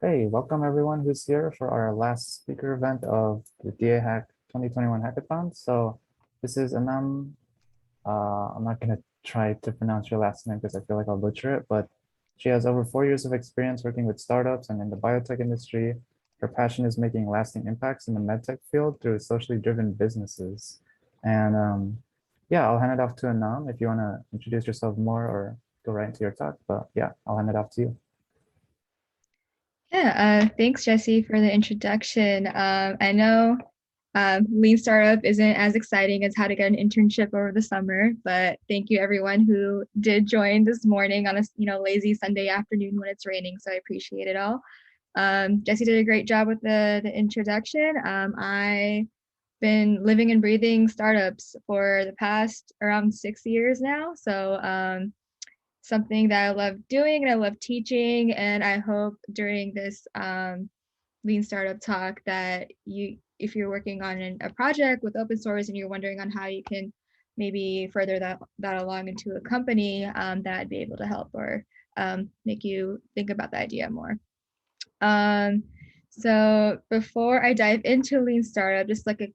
Hey, welcome everyone who's here for our last speaker event of the DA Hack 2021 Hackathon. So this is Annam. I'm not going to try to pronounce your last name because I feel like I'll butcher it, but she has over 4 years of experience working with startups and in the biotech industry. Her passion is making lasting impacts in the medtech field through socially driven businesses. And yeah, I'll hand it off to Annam if you want to introduce yourself more or go right into your talk. But yeah, I'll hand it off to you. Thanks, Jesse, for the introduction. I know Lean Startup isn't as exciting as how to get an internship over the summer, but thank you everyone who did join this morning on a lazy Sunday afternoon when it's raining. So I appreciate it all. Jesse did a great job with the introduction. I been living and breathing startups for the past around 6 years now. So something that I love doing and I love teaching. And I hope during this Lean Startup talk that if you're working on a project with open source and you're wondering on how you can maybe further that along into a company, that I'd be able to help or make you think about the idea more. Um, so before I dive into Lean Startup, just like a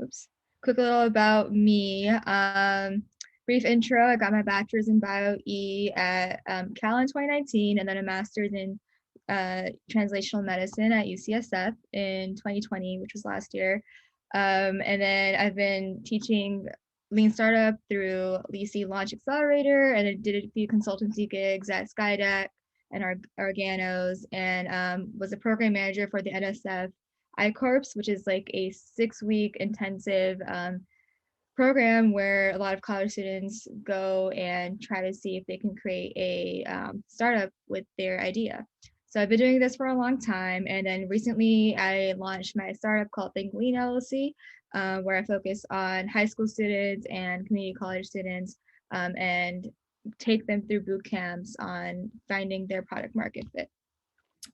oops, quick little about me. Brief intro, I got my bachelor's in bio-E at Cal in 2019, and then a master's in translational medicine at UCSF in 2020, which was last year. And then I've been teaching Lean Startup through LEC Launch Accelerator, and I did a few consultancy gigs at Skydeck and Organos, and was a program manager for the NSF iCorps, which is like a 6-week intensive program where a lot of college students go and try to see if they can create a startup with their idea. So I've been doing this for a long time, and then recently I launched my startup called Think Lean LLC, where I focus on high school students and community college students, and take them through boot camps on finding their product market fit.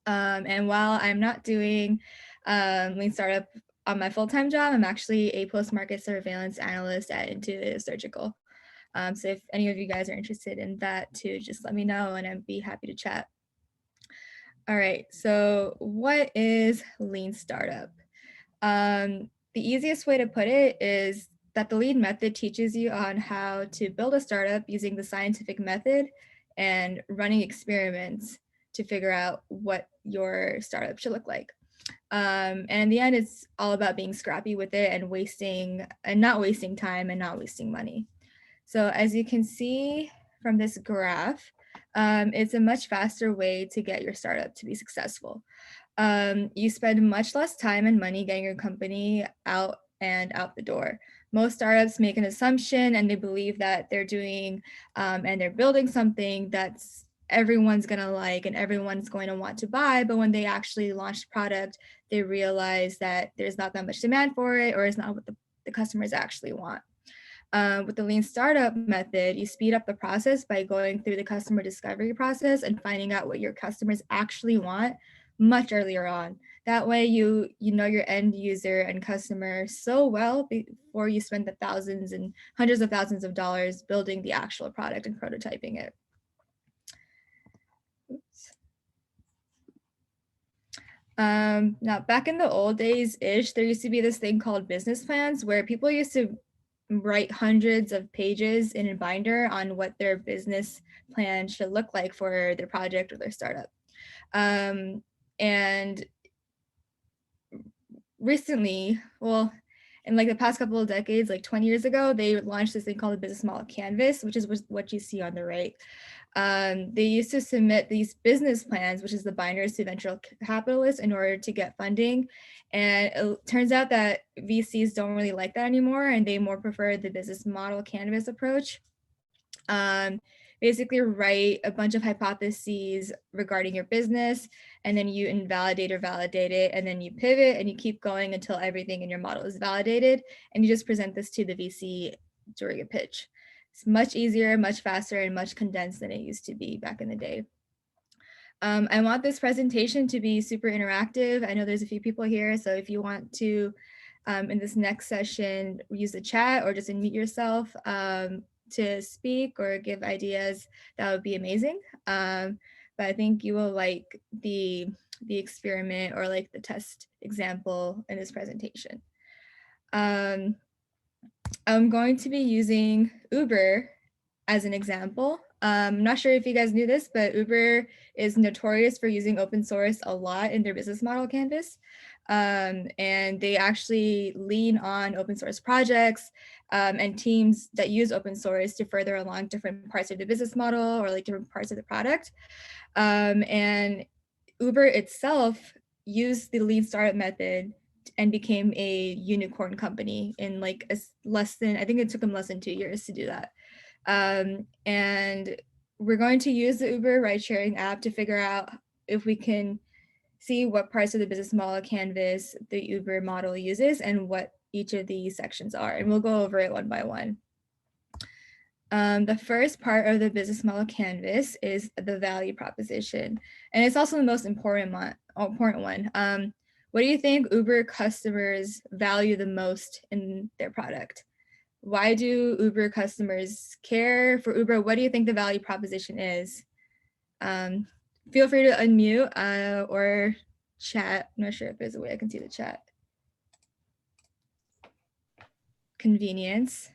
And while I'm not doing Lean Startup on my full-time job, I'm actually a post-market surveillance analyst at Intuitive Surgical. So if any of you guys are interested in that too, just let me know and I'd be happy to chat. All right, so what is Lean Startup? The easiest way to put it is that the Lean method teaches you on how to build a startup using the scientific method and running experiments to figure out what your startup should look like. And in the end, it's all about being scrappy with it and not wasting time and not wasting money. So as you can see from this graph, it's a much faster way to get your startup to be successful. You spend much less time and money getting your company out the door. Most startups make an assumption and they believe that they're doing and they're building something that's everyone's going to like and everyone's going to want to buy. But when they actually launch the product, they realize that there's not that much demand for it or it's not what the customers actually want. With the Lean Startup method, you speed up the process by going through the customer discovery process and finding out what your customers actually want much earlier on. That way you know your end user and customer so well before you spend the thousands and hundreds of thousands of dollars building the actual product and prototyping it. Oops. Now, back in the old days-ish, there used to be this thing called business plans where people used to write hundreds of pages in a binder on what their business plan should look like for their project or their startup. And recently, well, in like the past couple of decades, like 20 years ago, they launched this thing called the business model canvas, which is what you see on the right. They used to submit these business plans, which is the binders to venture capitalists in order to get funding. And it turns out that VCs don't really like that anymore, and they more prefer the business model canvas approach. Um, Basically write a bunch of hypotheses regarding your business, and then you invalidate or validate it, and then you pivot and you keep going until everything in your model is validated, and you just present this to the VC during a pitch. It's much easier, much faster, and much condensed than it used to be back in the day. I want this presentation to be super interactive. I know there's a few people here, so if you want to, in this next session, use the chat or just unmute yourself to speak or give ideas, that would be amazing. but I think you will like the experiment or like the test example in this presentation. I'm going to be using Uber as an example. I'm not sure if you guys knew this, but Uber is notorious for using open source a lot in their business model canvas. And they actually lean on open source projects and teams that use open source to further along different parts of the business model or like different parts of the product. And Uber itself used the lean startup method and became a unicorn company in like less than, I think it took them less than 2 years to do that. And we're going to use the Uber ride sharing app to figure out if we can see what parts of the business model canvas the Uber model uses and what each of these sections are. And we'll go over it one by one. The first part of the business model canvas is the value proposition. And it's also the most important one. What do you think Uber customers value the most in their product? Why do Uber customers care for Uber? What do you think the value proposition is? Feel free to unmute or chat. I'm not sure if there's a way I can see the chat. Convenience.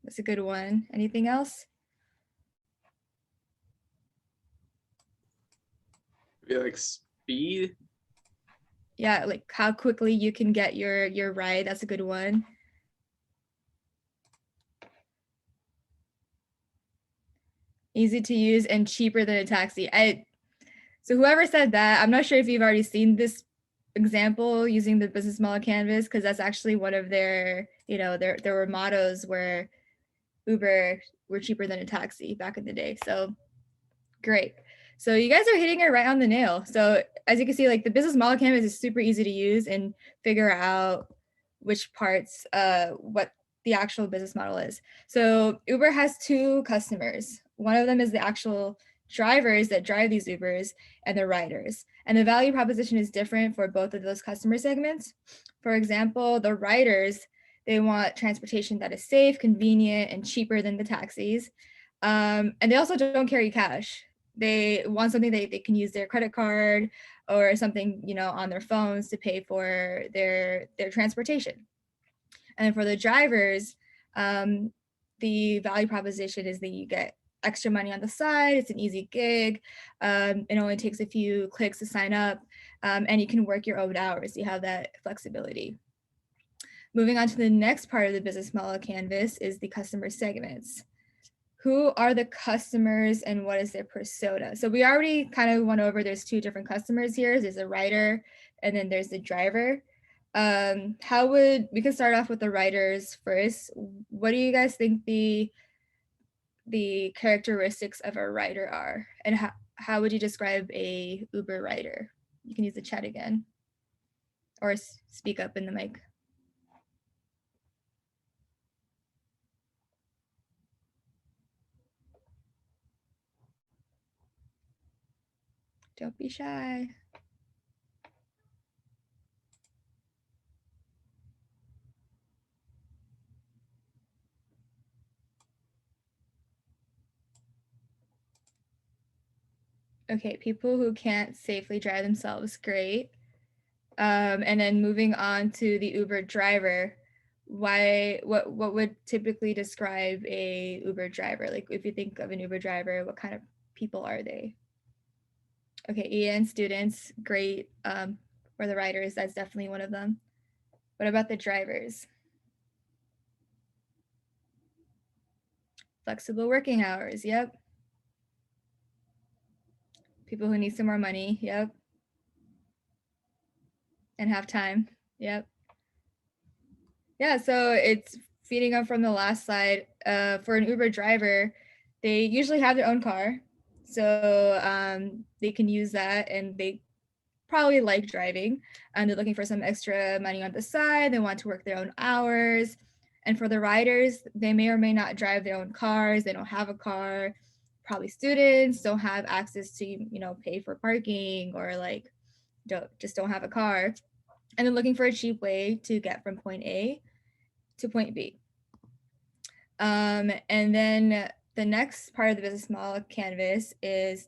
That's a good one. Anything else? Maybe like speed. Yeah, like how quickly you can get your ride. That's a good one. Easy to use and cheaper than a taxi. So whoever said that, I'm not sure if you've already seen this example using the business model canvas, because that's actually one of their, there were mottos where Uber were cheaper than a taxi back in the day. So great. So you guys are hitting it right on the nail. So as you can see, like the business model canvas is super easy to use and figure out which parts, what the actual business model is. So Uber has two customers. One of them is the actual drivers that drive these Ubers and the riders. And the value proposition is different for both of those customer segments. For example, the riders, they want transportation that is safe, convenient, and cheaper than the taxis. And they also don't carry cash. They want something they can use their credit card or something, on their phones to pay for their transportation. And for the drivers, the value proposition is that you get extra money on the side. It's an easy gig. It only takes a few clicks to sign up, and you can work your own hours. You have that flexibility. Moving on to the next part of the business model canvas is the customer segments. Who are the customers and what is their persona? So we already kind of went over, there's two different customers here. There's a rider and then there's the driver. We can start off with the riders first. What do you guys think the characteristics of a rider are? And how would you describe a Uber rider? You can use the chat again or speak up in the mic. Don't be shy. Okay, people who can't safely drive themselves, great. And then moving on to the Uber driver, what would typically describe a Uber driver? Like if you think of an Uber driver, what kind of people are they? Okay, Ian, students, great. For the riders, that's definitely one of them. What about the drivers? Flexible working hours, yep. People who need some more money, yep. And have time, yep. Yeah, so it's feeding up from the last slide. For an Uber driver, they usually have their own car. So they can use that and they probably like driving. And they're looking for some extra money on the side. They want to work their own hours. And for the riders, they may or may not drive their own cars. They don't have a car. Probably students don't have access to, pay for parking or like don't have a car. And they're looking for a cheap way to get from point A to point B. And then the next part of the business model canvas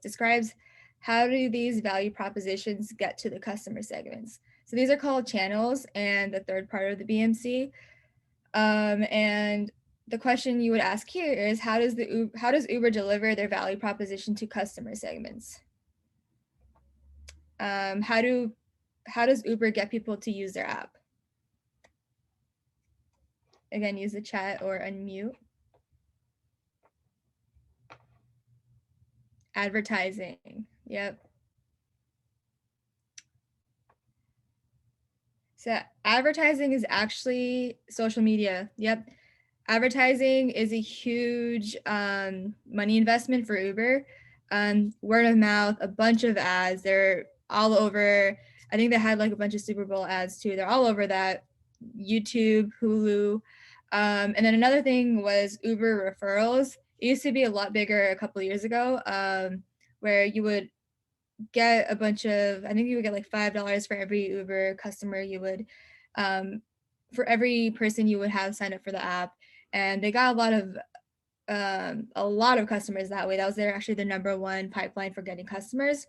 describes how do these value propositions get to the customer segments? So these are called channels and the third part of the BMC. And the question you would ask here is how does Uber deliver their value proposition to customer segments? How does Uber get people to use their app? Again, use the chat or unmute. Advertising. Yep. So advertising is actually social media. Yep. Advertising is a huge money investment for Uber. Word of mouth, a bunch of ads. They're all over. I think they had like a bunch of Super Bowl ads too. They're all over that. YouTube, Hulu. And then another thing was Uber referrals. It used to be a lot bigger a couple of years ago, where you would get a bunch of, I think you would get like $5 for every Uber customer you would, for every person you would have signed up for the app. And they got a lot of customers that way. That was actually the number one pipeline for getting customers,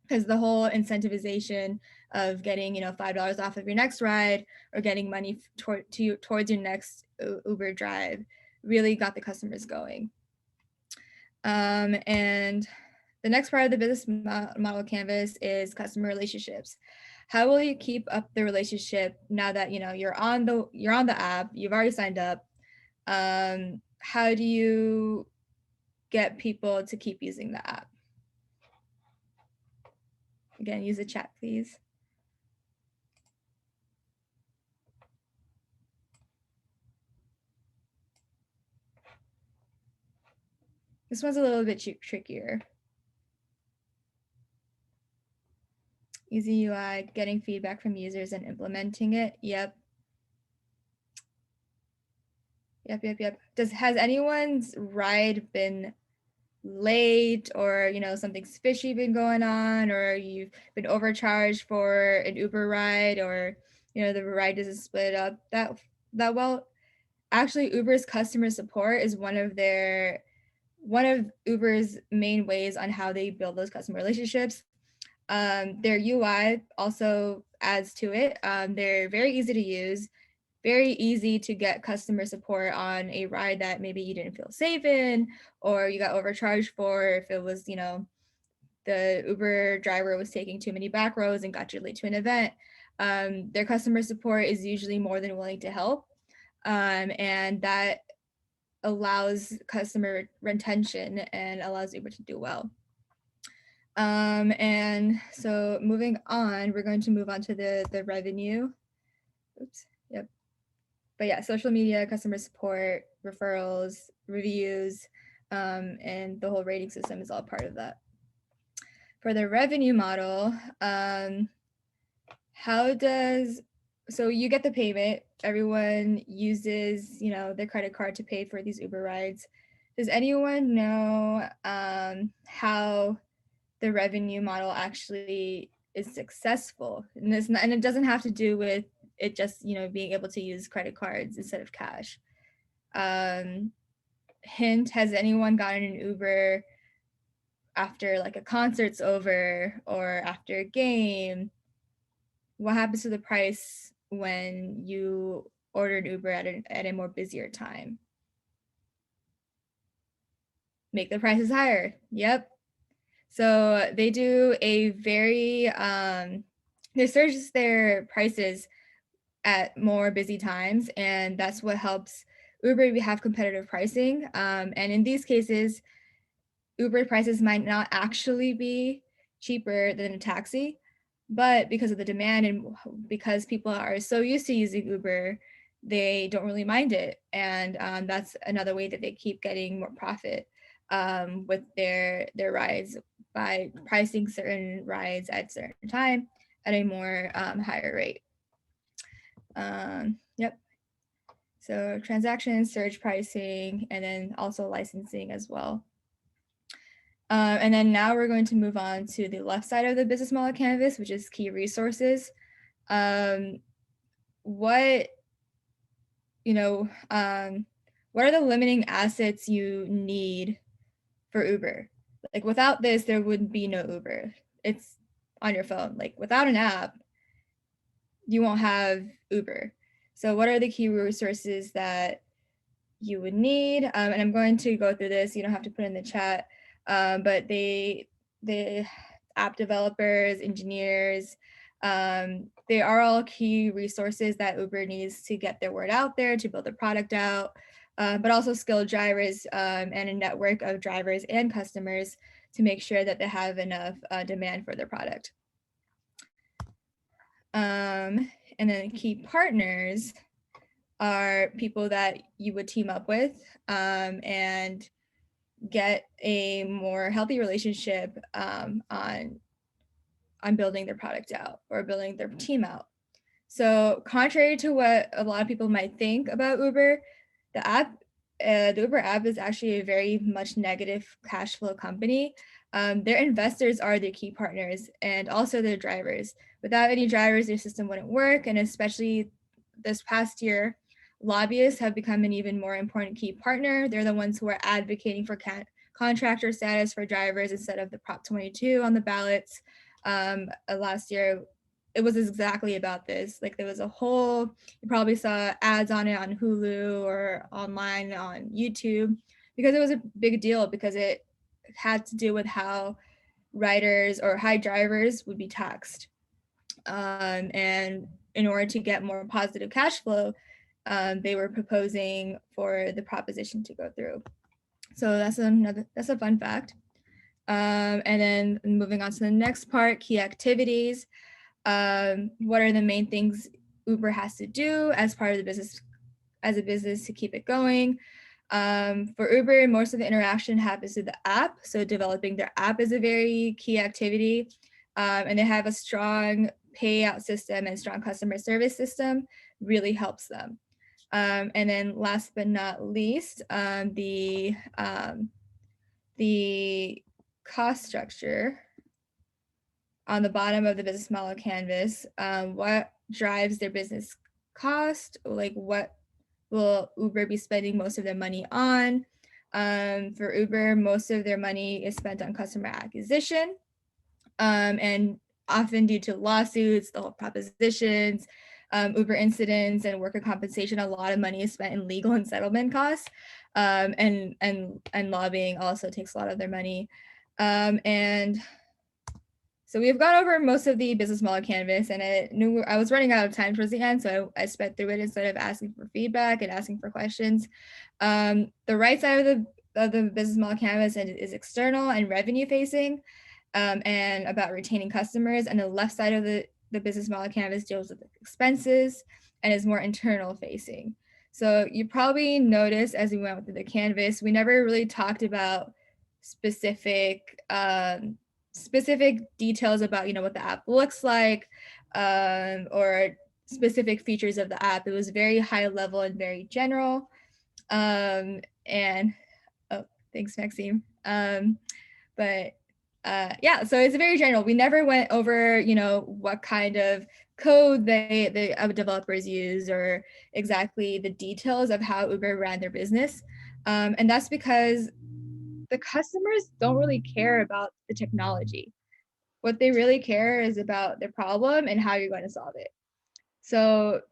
because the whole incentivization of getting, $5 off of your next ride or getting money towards your next Uber drive really got the customers going. And the next part of the business model canvas is customer relationships. How will you keep up the relationship now that you're on the app, you've already signed up? How do you get people to keep using the app? Again, use the chat, please. This one's a little bit trickier. Easy UI, getting feedback from users and implementing it. Yep. Has anyone's ride been late, or something's fishy been going on, or you've been overcharged for an Uber ride, or the ride doesn't split up that well? Actually, Uber's customer support is one of Uber's main ways on how they build those customer relationships. Their UI also adds to it. They're very easy to use, very easy to get customer support on a ride that maybe you didn't feel safe in, or you got overcharged for, if it was, the Uber driver was taking too many back roads and got you late to an event. Their customer support is usually more than willing to help. And that allows customer retention and allows Uber to do well. And so moving on, we're going to move on to the revenue. Oops, yep. But yeah, social media, customer support, referrals, reviews, and the whole rating system is all part of that. For the revenue model, so you get the payment, everyone uses, their credit card to pay for these Uber rides. Does anyone know how the revenue model actually is successful? And it doesn't have to do with it just, being able to use credit cards instead of cash. Hint, has anyone gotten an Uber after like a concert's over or after a game? What happens to the price when you order an Uber at a more busier time? Make the prices higher. Yep. So they do a very, they surge their prices at more busy times, and that's what helps Uber have competitive pricing. And in these cases, Uber prices might not actually be cheaper than a taxi, but because of the demand and because people are so used to using Uber, they don't really mind it. And that's another way that they keep getting more profit with their rides, by pricing certain rides at certain time at a more higher rate. Yep. So transactions, surge pricing, and then also licensing as well. And then now we're going to move on to the left side of the business model canvas, which is key resources. What are the limiting assets you need for Uber? Like without this, there would be no Uber. It's on your phone. Like without an app, you won't have Uber. So what are the key resources that you would need? And I'm going to go through this. You don't have to put in the chat, but the app developers, engineers, they are all key resources that Uber needs to get their word out there, to build the product out, but also skilled drivers and a network of drivers and customers to make sure that they have enough demand for their product. And then key partners are people that you would team up with and get a more healthy relationship on building their product out or building their team out. So contrary to what a lot of people might think about Uber, the Uber app is actually a very much negative cash flow company. Their investors are their key partners and also their drivers. Without any drivers, their system wouldn't work. And especially this past year, lobbyists have become an even more important key partner. They're the ones who are advocating for contractor status for drivers instead of the Prop 22 on the ballots. Last year, it was exactly about this. Like there was a whole, you probably saw ads on it on Hulu or online on YouTube because it was a big deal because it had to do with how riders or high drivers would be taxed. And in order to get more positive cash flow, they were proposing for the proposition to go through. So that's a fun fact. And then moving on to the next part, key activities. What are the main things Uber has to do as part of the business, as a business to keep it going? For Uber, most of the interaction happens through the app. So developing their app is a very key activity. And they have a strong payout system and strong customer service system really helps them. And then last but not least, the cost structure on the bottom of the business model canvas. What drives their business cost? Like what will Uber be spending most of their money on? For Uber, most of their money is spent on customer acquisition, and often due to lawsuits, the whole propositions, Uber incidents, and worker compensation, a lot of money is spent in legal and settlement costs, and lobbying also takes a lot of their money. And so we've gone over most of the business model canvas, and I knew I was running out of time towards the end, so I sped through it instead of asking for feedback and asking for questions. The right side of the business model canvas is external and revenue facing, and about retaining customers, and the left side of the business model canvas deals with expenses and is more internal facing. So you probably noticed as we went through the canvas, we never really talked about specific details about, what the app looks like, or specific features of the app. It was very high level and very general. And oh, thanks, Maxime. But yeah, so it's very general. We never went over, what kind of code the developers use or exactly the details of how Uber ran their business. And that's because the customers don't really care about the technology. What they really care is about their problem and how you're going to solve it. So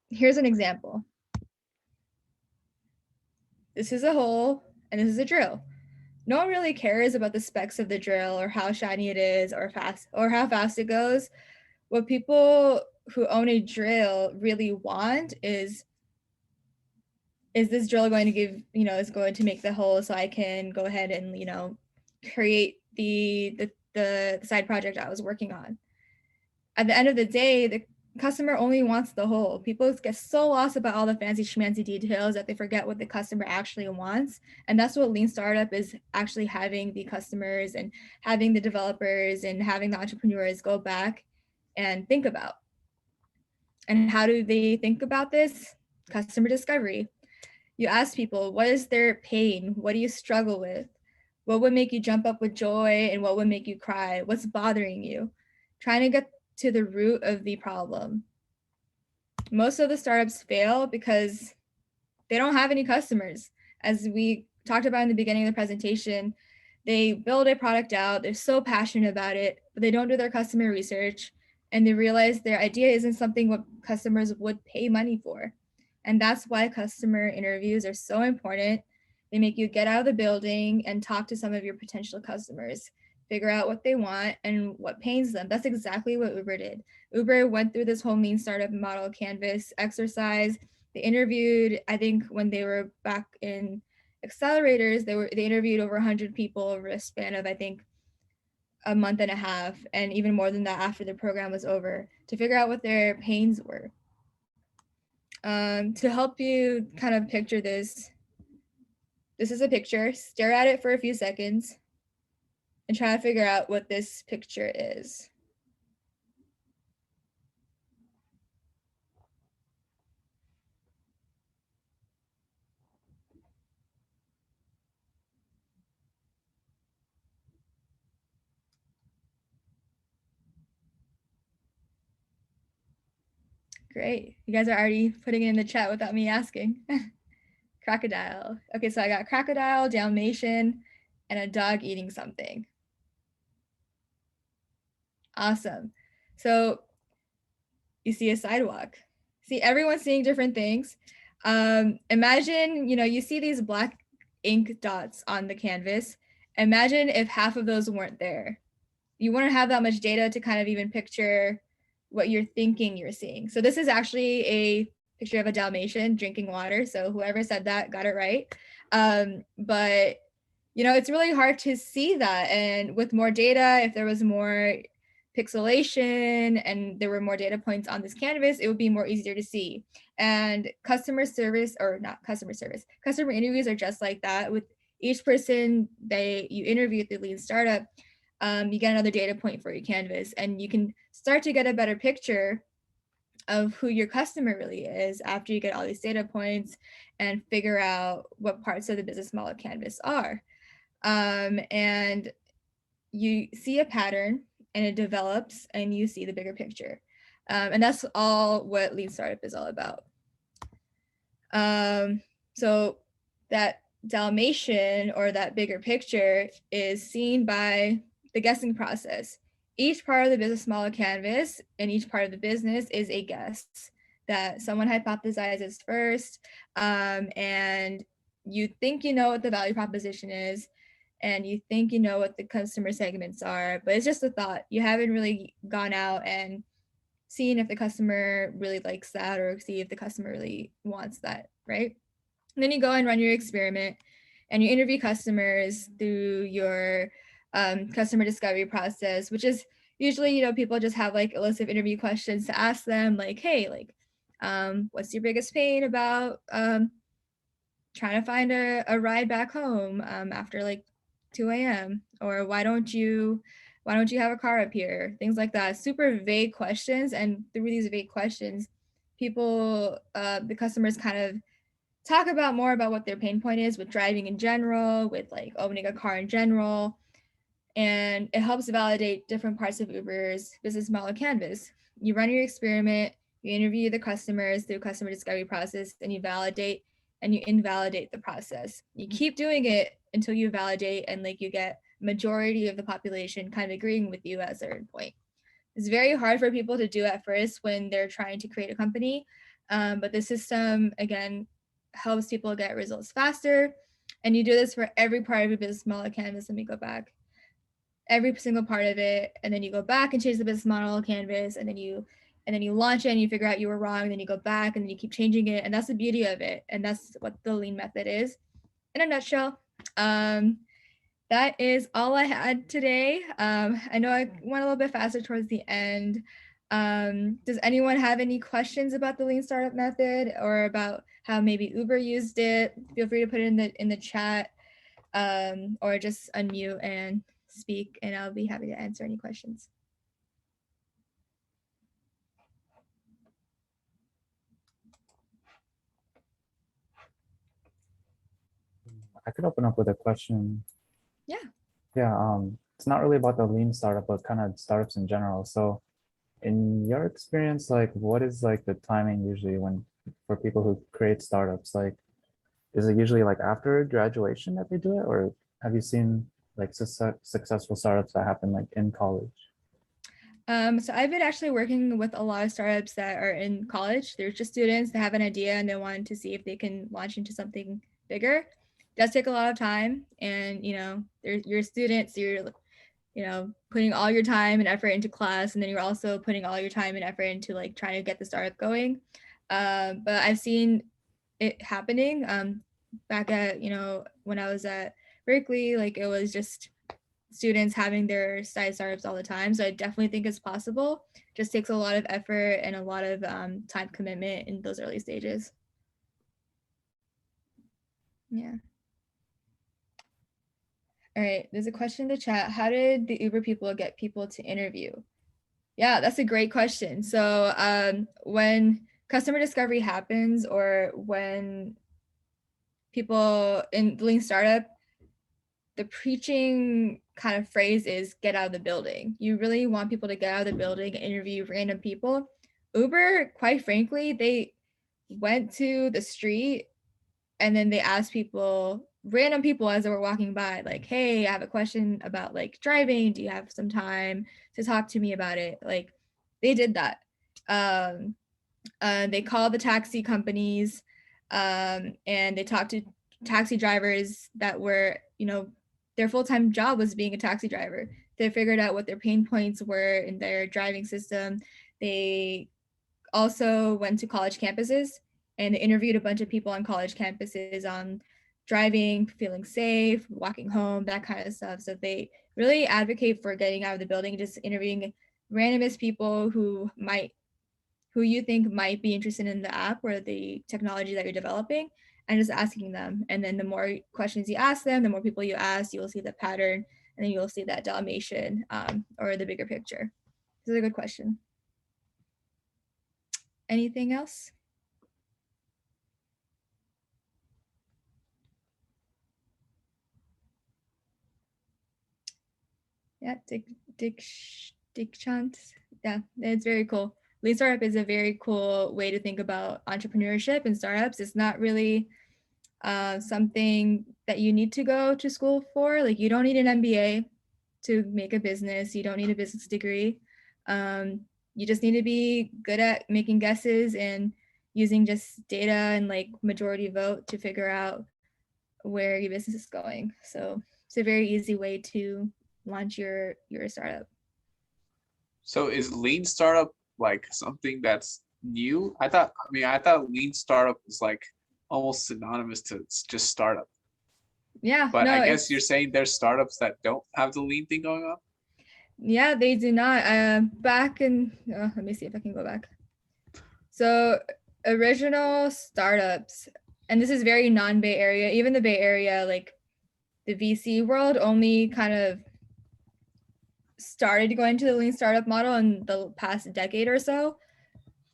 here's an example. This is a hole and this is a drill. No one really cares about the specs of the drill or how shiny it is or how fast it goes. What people who own a drill really want is this drill going to give, is going to make the hole so I can go ahead and, create the side project I was working on. At the end of the day, the customer only wants the hole. People get so lost about all the fancy schmancy details that they forget what the customer actually wants. And that's what Lean Startup is actually having the customers and having the developers and having the entrepreneurs go back and think about. And how do they think about this? Customer discovery. You ask people, what is their pain? What do you struggle with? What would make you jump up with joy and what would make you cry? What's bothering you? Trying to get to the root of the problem. Most of the startups fail because they don't have any customers. As we talked about in the beginning of the presentation, They build a product out, they're so passionate about it, but they don't do their customer research, and they realize their idea isn't something what customers would pay money for. And that's why customer interviews are so important. They make you get out of the building and talk to some of your potential customers, figure out what they want and what pains them. That's exactly what Uber did. Uber went through this whole lean startup model canvas exercise. They interviewed, I think when they were back in accelerators, they interviewed over 100 people over a span of, I think, a month and a half, and even more than that after the program was over, to figure out what their pains were. To help you kind of picture this is a picture. Stare at it for a few seconds and try to figure out what this picture is. Great. You guys are already putting it in the chat without me asking. Crocodile. Okay, so I got crocodile, Dalmatian, and a dog eating something. Awesome. So you see a sidewalk. See, everyone's seeing different things. Imagine, you see these black ink dots on the canvas. Imagine if half of those weren't there. You wouldn't have that much data to kind of even picture what you're thinking you're seeing. So this is actually a picture of a Dalmatian drinking water. So whoever said that got it right. But it's really hard to see that. And with more data, if there was more pixelation and there were more data points on this canvas, it would be more easier to see. And customer interviews are just like that. With each person you interview at the lean startup, you get another data point for your canvas, and you can start to get a better picture of who your customer really is after you get all these data points and figure out what parts of the business model canvas are. And you see a pattern and it develops and you see the bigger picture. And that's all what Lean Startup is all about. So that Dalmatian, or that bigger picture, is seen by the guessing process. Each part of the business model canvas and each part of the business is a guess that someone hypothesizes first. And you think you know what the value proposition is, and you think you know what the customer segments are, but it's just a thought. You haven't really gone out and seen if the customer really likes that, or see if the customer really wants that, right? And then you go and run your experiment and you interview customers through your customer discovery process, which is usually, people just have like a list of interview questions to ask them, like, hey, like, what's your biggest pain about trying to find a ride back home after like 2 a.m. or why don't you have a car up here? Things like that. Super vague questions. And through these vague questions, people, the customers kind of talk about more about what their pain point is with driving in general, with like owning a car in general. And it helps validate different parts of Uber's business model canvas. You run your experiment, you interview the customers through customer discovery process, and you validate and you invalidate the process. You keep doing it until you validate and like you get majority of the population kind of agreeing with you at a certain point. It's very hard for people to do at first when they're trying to create a company, but the system, again, helps people get results faster. And you do this for every part of your business model canvas. Let me go back. Every single part of it, and then you go back and change the business model canvas, and then you launch it and you figure out you were wrong, and then you go back and then you keep changing it. And that's the beauty of it, and that's what the lean method is in a nutshell. That is all I had today. I know I went a little bit faster towards the end. Does anyone have any questions about the lean startup method, or about how maybe Uber used it? Feel free to put it in the chat, or just unmute and speak, and I'll be happy to answer any questions. I could open up with a question. Yeah. Yeah, it's not really about the lean startup, but kind of startups in general. So in your experience, like what is like the timing usually for people who create startups? Like, is it usually like after graduation that they do it, or have you seen like successful startups that happen like in college? So I've been actually working with a lot of startups that are in college. They're just students that have an idea and they want to see if they can launch into something bigger. It does take a lot of time, and you're students. You're putting all your time and effort into class, and then you're also putting all your time and effort into like trying to get the startup going. But I've seen it happening. Back at when I was at Berkeley, like it was just students having their side startups all the time. So I definitely think it's possible. Just takes a lot of effort and a lot of time commitment in those early stages. Yeah. All right, there's a question in the chat. How did the Uber people get people to interview? Yeah, that's a great question. So when customer discovery happens, or when people in the lean startup, the preaching kind of phrase is get out of the building. You really want people to get out of the building and interview random people. Uber, quite frankly, they went to the street and then they asked people, random people as they were walking by, like, hey, I have a question about like driving. Do you have some time to talk to me about it? Like, they did that. They called the taxi companies, and they talked to taxi drivers that were, their full-time job was being a taxi driver. They figured out what their pain points were in their driving system. They also went to college campuses and interviewed a bunch of people on college campuses on driving, feeling safe, walking home, that kind of stuff. So they really advocate for getting out of the building, just interviewing randomest people who you think might be interested in the app or the technology that you're developing, and just asking them. And then the more questions you ask them, the more people you ask, you'll see the pattern, and then you'll see that dalmatian or the bigger picture. This is a good question. Anything else? Yeah, Dick Chant. Yeah, it's very cool. Lean Startup is a very cool way to think about entrepreneurship and startups. It's not really something that you need to go to school for. Like, you don't need an MBA to make a business. You don't need a business degree. You just need to be good at making guesses and using just data and like majority vote to figure out where your business is going. So it's a very easy way to launch your startup. So is lean startup like something that's new? I thought lean startup is like almost synonymous to just startup. Yeah. But no, I guess you're saying there's startups that don't have the lean thing going on? Yeah, they do not. Back in, let me see if I can go back. So original startups, and this is very non-Bay Area, even the Bay Area, like the VC world only kind of started going to the lean startup model in the past decade or so.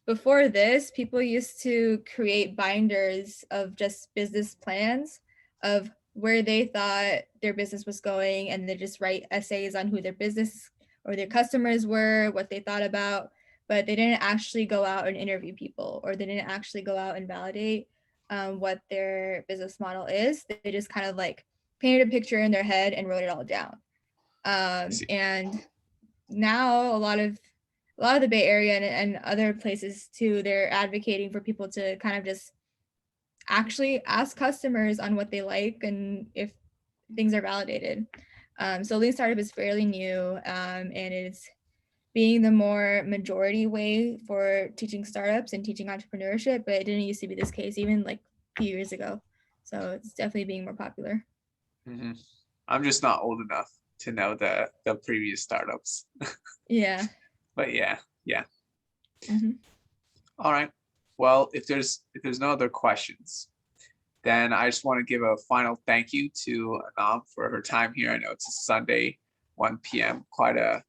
Before this, people used to create binders of just business plans of where they thought their business was going, and they just write essays on who their business or their customers were, what they thought about, but they didn't actually go out and interview people, or they didn't actually go out and validate what their business model is. They just kind of like painted a picture in their head and wrote it all down. And now a lot of the Bay Area and other places too, they're advocating for people to kind of just actually ask customers on what they like and if things are validated. So Lean Startup is fairly new, and it's being the more majority way for teaching startups and teaching entrepreneurship, but it didn't used to be this case even like a few years ago. So it's definitely being more popular. Mm-hmm. I'm just not old enough to know the previous startups. Yeah. But yeah. Mm-hmm. All right. Well, if there's no other questions, then I just want to give a final thank you to Annam for her time here. I know it's a Sunday, 1 p.m. Quite a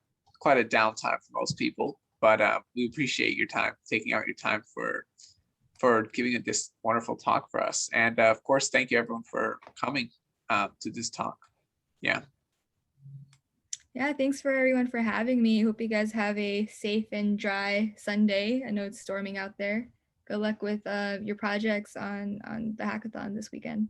downtime for most people, but we appreciate your time, taking out your time for giving this wonderful talk for us. And of course, thank you everyone for coming to this talk. Yeah. Yeah, thanks for everyone for having me. Hope you guys have a safe and dry Sunday. I know it's storming out there. Good luck with your projects on the hackathon this weekend.